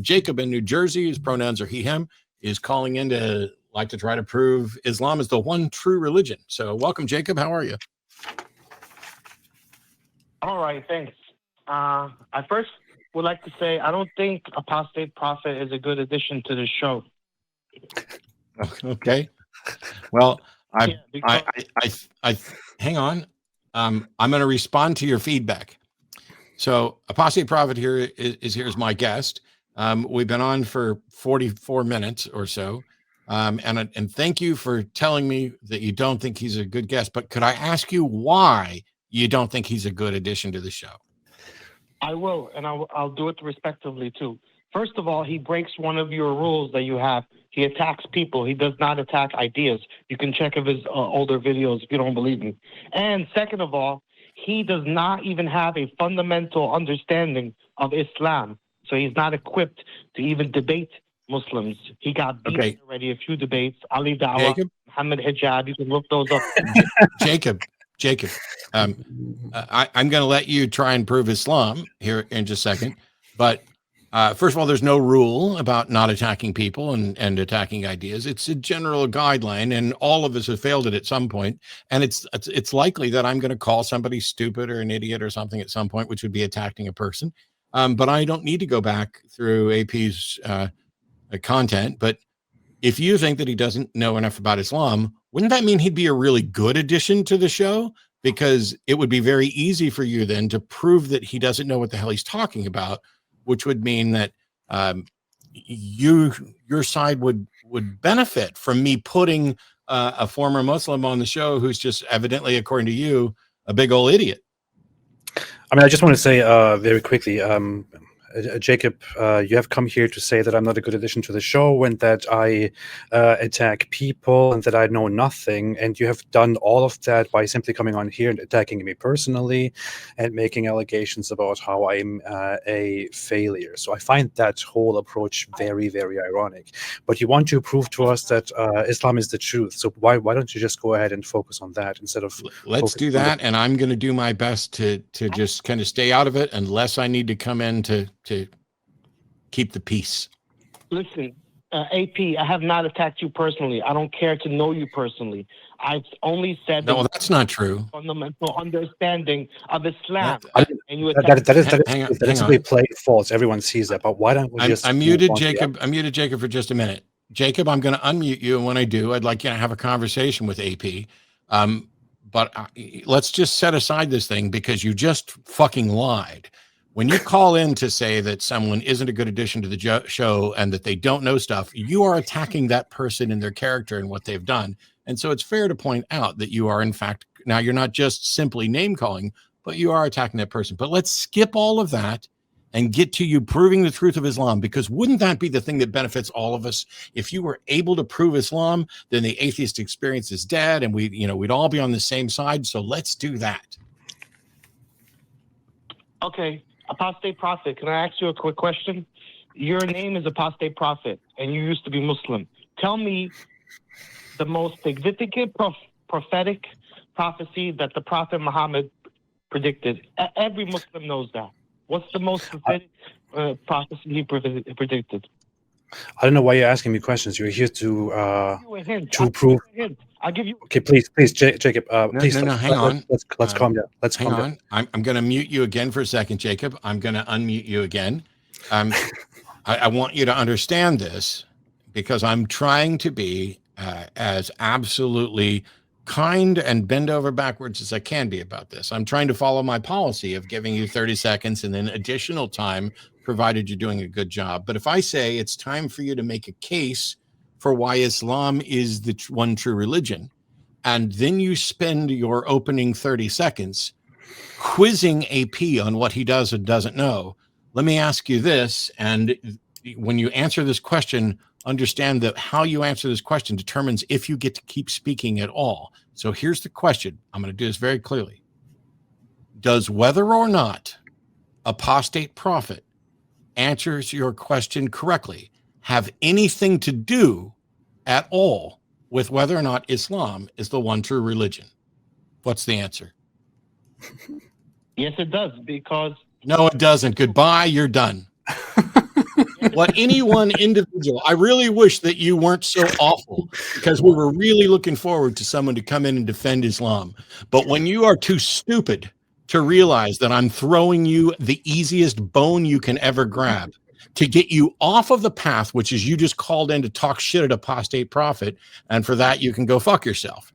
Jacob in New Jersey, his pronouns are he, him, is calling in to like to try to prove Islam is the one true religion. So welcome, Jacob. How are you? All right, thanks. I first would like to say I don't think Apostate Prophet is a good addition to the show. Okay. Well, I hang on. I'm going to respond to your feedback. So Apostate Prophet here is here as my guest. We've been on for 44 minutes or so. And thank you for telling me that you don't think he's a good guest, but could I ask you why you don't think he's a good addition to the show? I will, and I'll do it respectively too. First of all, he breaks one of your rules that you have. He attacks people. He does not attack ideas. You can check of his older videos if you don't believe me. And second of all, he does not even have a fundamental understanding of Islam. So he's not equipped to even debate Muslims. He got beat already a few debates. Ali Dawah, Muhammad Hijab. You can look those up. Jacob, I'm going to let you try and prove Islam here in just a second. But first of all, there's no rule about not attacking people and attacking ideas. It's a general guideline, and all of us have failed it at some point. And it's likely that I'm going to call somebody stupid or an idiot or something at some point, which would be attacking a person. But I don't need to go back through AP's content. But if you think that he doesn't know enough about Islam, wouldn't that mean he'd be a really good addition to the show? Because it would be very easy for you then to prove that he doesn't know what the hell he's talking about, which would mean that your side would benefit from me putting a former Muslim on the show who's just evidently, according to you, a big old idiot. I mean, I just want to say very quickly, Jacob, you have come here to say that I'm not a good addition to the show and that I attack people and that I know nothing. And you have done all of that by simply coming on here and attacking me personally and making allegations about how I'm a failure. So I find that whole approach very, very ironic. But you want to prove to us that Islam is the truth. So why don't you just go ahead and focus on that instead of... Let's do that. And I'm going to do my best to just kind of stay out of it unless I need to come in to keep the peace. Listen, AP, I have not attacked you personally. I don't care to know you personally. I've only said no, that's not true. Fundamental understanding of Islam. That is simply plain false. Everyone sees that. But why don't we just... I'm muted, Jacob. I'm muted, Jacob, for just a minute. Jacob, I'm going to unmute you, and when I do, I'd like you to have a conversation with AP. But let's just set aside this thing because you just fucking lied. When you call in to say that someone isn't a good addition to the show and that they don't know stuff, you are attacking that person and their character and what they've done. And so it's fair to point out that you are, in fact, now you're not just simply name calling, but you are attacking that person. But let's skip all of that and get to you proving the truth of Islam, because wouldn't that be the thing that benefits all of us? If you were able to prove Islam, then the atheist experience is dead and we'd all be on the same side. So let's do that. Okay. Apostate Prophet, can I ask you a quick question? Your name is Apostate Prophet, and you used to be Muslim. Tell me the most significant prophetic prophecy that the Prophet Muhammad predicted. Every Muslim knows that. What's the most prophetic prophecy he predicted? I don't know why you're asking me questions. You're here to prove. I'll give you. Okay, please, Jacob. Please, no, hang on. Let's calm down. Let's hang on. I'm going to mute you again for a second, Jacob. I'm going to unmute you again. I want you to understand this because I'm trying to be as absolutely kind and bend over backwards as I can be about this. I'm trying to follow my policy of giving you 30 seconds and then additional time, provided you're doing a good job. But if I say it's time for you to make a case for why Islam is the one true religion, and then you spend your opening 30 seconds quizzing AP on what he does and doesn't know, let me ask you this. And when you answer this question, understand that how you answer this question determines if you get to keep speaking at all. So here's the question. I'm going to do this very clearly. Does whether or not Apostate Prophet answers your question correctly have anything to do at all with whether or not Islam is the one true religion? What's the answer? Yes, it does, because... No, it doesn't. Goodbye. You're done. Yes, what any one individual, I really wish that you weren't so awful, because we were really looking forward to someone to come in and defend Islam. But when you are too stupid to realize that I'm throwing you the easiest bone you can ever grab to get you off of the path, which is you just called in to talk shit at apostate prophet, and for that you can go fuck yourself.